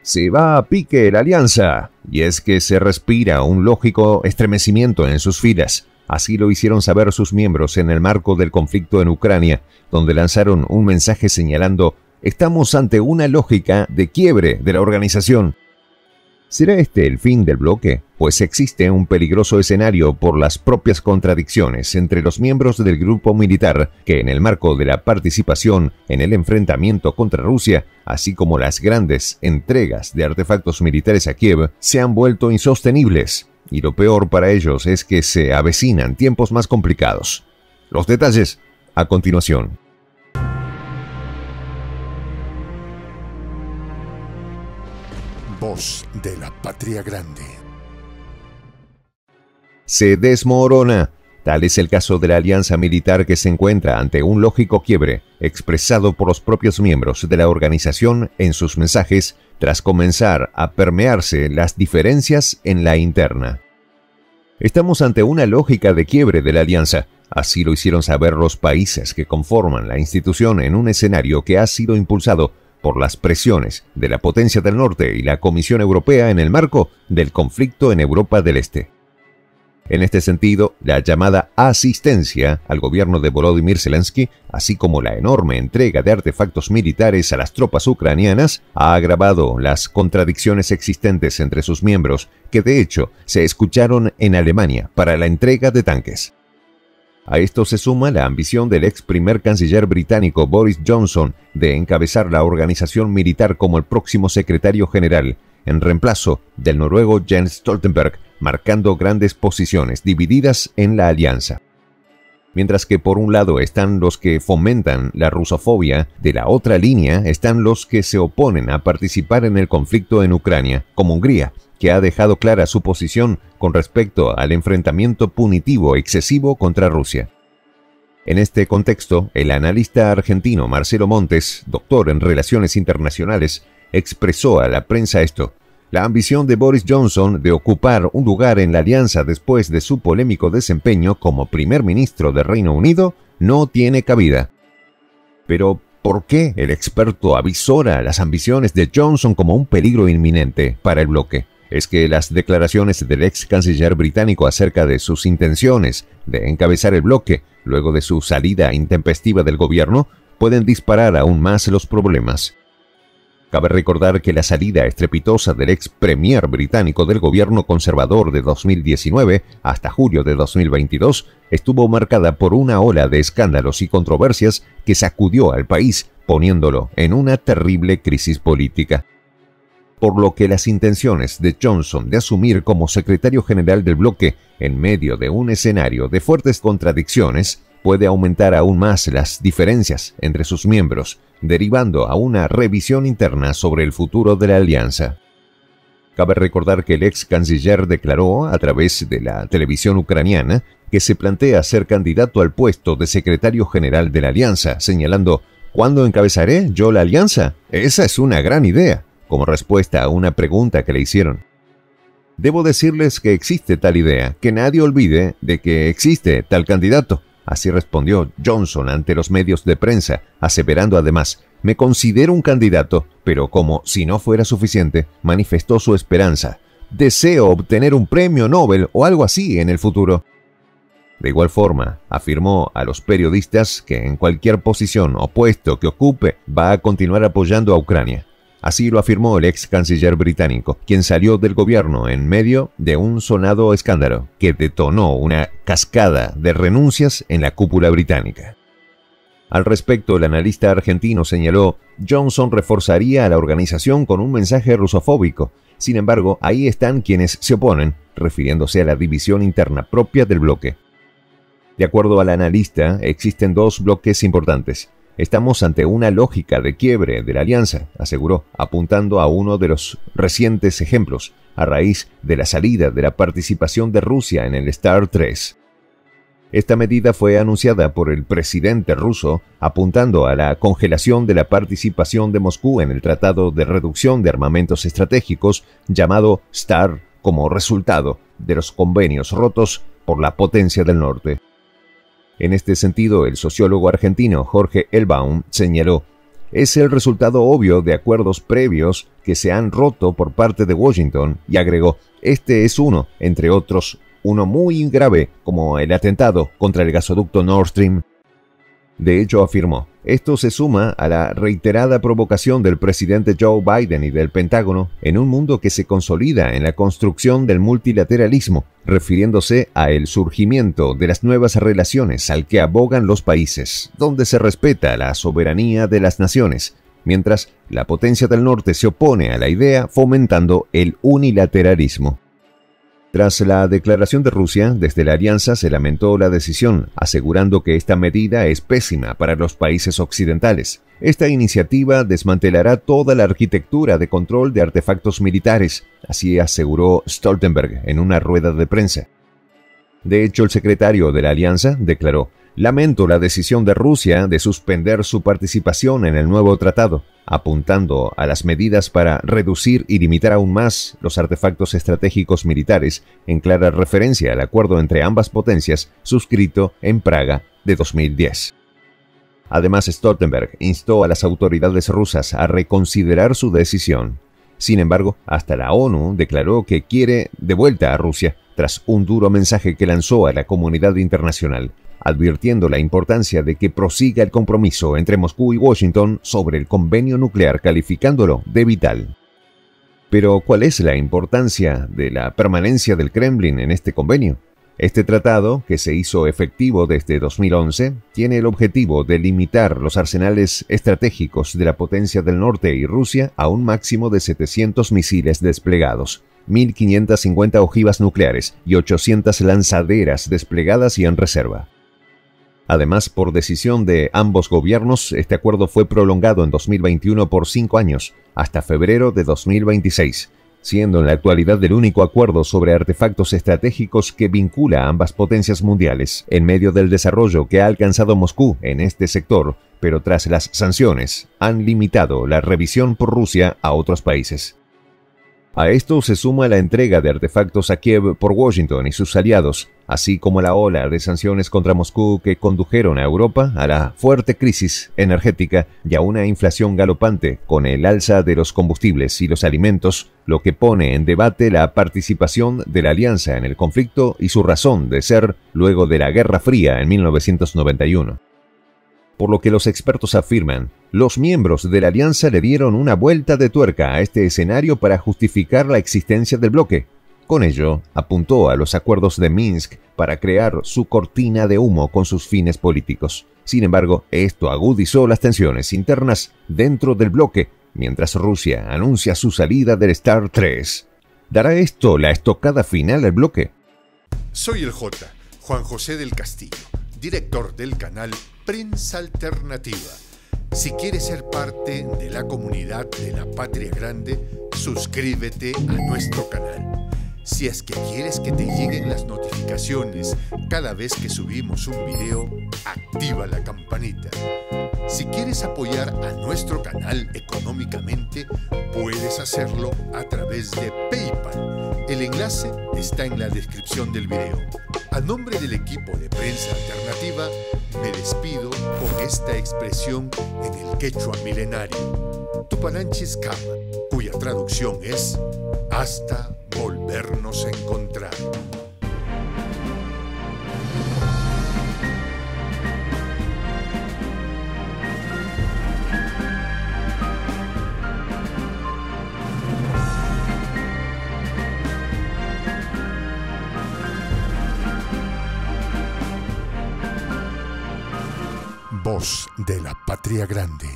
Se va a pique la alianza, y es que se respira un lógico estremecimiento en sus filas. Así lo hicieron saber sus miembros en el marco del conflicto en Ucrania, donde lanzaron un mensaje señalando: estamos ante una lógica de quiebre de la organización. ¿Será este el fin del bloque? Pues existe un peligroso escenario por las propias contradicciones entre los miembros del grupo militar que, en el marco de la participación en el enfrentamiento contra Rusia, así como las grandes entregas de artefactos militares a Kiev, se han vuelto insostenibles. Y lo peor para ellos es que se avecinan tiempos más complicados. Los detalles a continuación. Voz de la Patria Grande. Se desmorona. Tal es el caso de la alianza militar que se encuentra ante un lógico quiebre, expresado por los propios miembros de la organización en sus mensajes, tras comenzar a permearse las diferencias en la interna. Estamos ante una lógica de quiebre de la alianza. Así lo hicieron saber los países que conforman la institución en un escenario que ha sido impulsado por las presiones de la potencia del norte y la Comisión Europea en el marco del conflicto en Europa del Este. En este sentido, la llamada asistencia al gobierno de Volodymyr Zelensky, así como la enorme entrega de artefactos militares a las tropas ucranianas, ha agravado las contradicciones existentes entre sus miembros, que de hecho se escucharon en Alemania para la entrega de tanques. A esto se suma la ambición del ex primer canciller británico Boris Johnson de encabezar la organización militar como el próximo secretario general, en reemplazo del noruego Jens Stoltenberg, marcando grandes posiciones divididas en la alianza. Mientras que por un lado están los que fomentan la rusofobia, de la otra línea están los que se oponen a participar en el conflicto en Ucrania, como Hungría, que ha dejado clara su posición con respecto al enfrentamiento punitivo excesivo contra Rusia. En este contexto, el analista argentino Marcelo Montes, doctor en Relaciones Internacionales, expresó a la prensa esto: la ambición de Boris Johnson de ocupar un lugar en la alianza después de su polémico desempeño como primer ministro del Reino Unido no tiene cabida. Pero, ¿por qué el experto avisora las ambiciones de Johnson como un peligro inminente para el bloque? Es que las declaraciones del ex canciller británico acerca de sus intenciones de encabezar el bloque luego de su salida intempestiva del gobierno pueden disparar aún más los problemas. Cabe recordar que la salida estrepitosa del ex premier británico del gobierno conservador de 2019 hasta julio de 2022 estuvo marcada por una ola de escándalos y controversias que sacudió al país, poniéndolo en una terrible crisis política. Por lo que las intenciones de Johnson de asumir como secretario general del bloque en medio de un escenario de fuertes contradicciones puede aumentar aún más las diferencias entre sus miembros, derivando a una revisión interna sobre el futuro de la alianza. Cabe recordar que el ex canciller declaró a través de la televisión ucraniana que se plantea ser candidato al puesto de secretario general de la alianza, señalando: ¿cuándo encabezaré yo la alianza? Esa es una gran idea, como respuesta a una pregunta que le hicieron. Debo decirles que existe tal idea, que nadie olvide de que existe tal candidato. Así respondió Johnson ante los medios de prensa, aseverando además: me considero un candidato, pero como si no fuera suficiente, manifestó su esperanza: deseo obtener un premio Nobel o algo así en el futuro. De igual forma, afirmó a los periodistas que en cualquier posición o puesto que ocupe va a continuar apoyando a Ucrania. Así lo afirmó el ex canciller británico, quien salió del gobierno en medio de un sonado escándalo que detonó una cascada de renuncias en la cúpula británica. Al respecto, el analista argentino señaló: Johnson reforzaría a la organización con un mensaje rusofóbico. Sin embargo, ahí están quienes se oponen, refiriéndose a la división interna propia del bloque. De acuerdo al analista, existen dos bloques importantes. Estamos ante una lógica de quiebre de la alianza, aseguró, apuntando a uno de los recientes ejemplos, a raíz de la salida de la participación de Rusia en el START 3. Esta medida fue anunciada por el presidente ruso, apuntando a la congelación de la participación de Moscú en el Tratado de Reducción de Armamentos Estratégicos, llamado START, como resultado de los convenios rotos por la potencia del norte. En este sentido, el sociólogo argentino Jorge Elbaum señaló: es el resultado obvio de acuerdos previos que se han roto por parte de Washington, y agregó, este es uno, entre otros, uno muy grave, como el atentado contra el gasoducto Nord Stream. De hecho, afirmó, esto se suma a la reiterada provocación del presidente Joe Biden y del Pentágono en un mundo que se consolida en la construcción del multilateralismo, refiriéndose a el surgimiento de las nuevas relaciones al que abogan los países, donde se respeta la soberanía de las naciones, mientras la potencia del norte se opone a la idea fomentando el unilateralismo. Tras la declaración de Rusia, desde la alianza se lamentó la decisión, asegurando que esta medida es pésima para los países occidentales. Esta iniciativa desmantelará toda la arquitectura de control de artefactos militares, así aseguró Stoltenberg en una rueda de prensa. De hecho, el secretario de la alianza declaró, lamento la decisión de Rusia de suspender su participación en el nuevo tratado, apuntando a las medidas para reducir y limitar aún más los artefactos estratégicos militares, en clara referencia al acuerdo entre ambas potencias suscrito en Praga de 2010. Además, Stoltenberg instó a las autoridades rusas a reconsiderar su decisión. Sin embargo, hasta la ONU declaró que quiere de vuelta a Rusia, tras un duro mensaje que lanzó a la comunidad internacional, advirtiendo la importancia de que prosiga el compromiso entre Moscú y Washington sobre el convenio nuclear, calificándolo de vital. Pero, ¿cuál es la importancia de la permanencia del Kremlin en este convenio? Este tratado, que se hizo efectivo desde 2011, tiene el objetivo de limitar los arsenales estratégicos de la potencia del norte y Rusia a un máximo de 700 misiles desplegados, 1.550 ojivas nucleares y 800 lanzaderas desplegadas y en reserva. Además, por decisión de ambos gobiernos, este acuerdo fue prolongado en 2021 por 5 años, hasta febrero de 2026, siendo en la actualidad el único acuerdo sobre artefactos estratégicos que vincula a ambas potencias mundiales, en medio del desarrollo que ha alcanzado Moscú en este sector, pero tras las sanciones, han limitado la revisión por Rusia a otros países. A esto se suma la entrega de artefactos a Kiev por Washington y sus aliados, así como la ola de sanciones contra Moscú que condujeron a Europa a la fuerte crisis energética y a una inflación galopante con el alza de los combustibles y los alimentos, lo que pone en debate la participación de la alianza en el conflicto y su razón de ser luego de la Guerra Fría en 1991. Por lo que los expertos afirman, los miembros de la alianza le dieron una vuelta de tuerca a este escenario para justificar la existencia del bloque. Con ello, apuntó a los acuerdos de Minsk para crear su cortina de humo con sus fines políticos. Sin embargo, esto agudizó las tensiones internas dentro del bloque, mientras Rusia anuncia su salida del START 3. ¿Dará esto la estocada final al bloque? Soy el J, Juan José del Castillo, director del canal Prensa Alternativa. Si quieres ser parte de la comunidad de la Patria Grande, suscríbete a nuestro canal. Si es que quieres que te lleguen las notificaciones cada vez que subimos un video, activa la campanita. Si quieres apoyar a nuestro canal económicamente, puedes hacerlo a través de PayPal. El enlace está en la descripción del video. A nombre del equipo de Prensa Alternativa, me despido con esta expresión en el quechua milenario, Tupananchis Kama, cuya traducción es hasta volvernos a encontrar. Voz de la Patria Grande.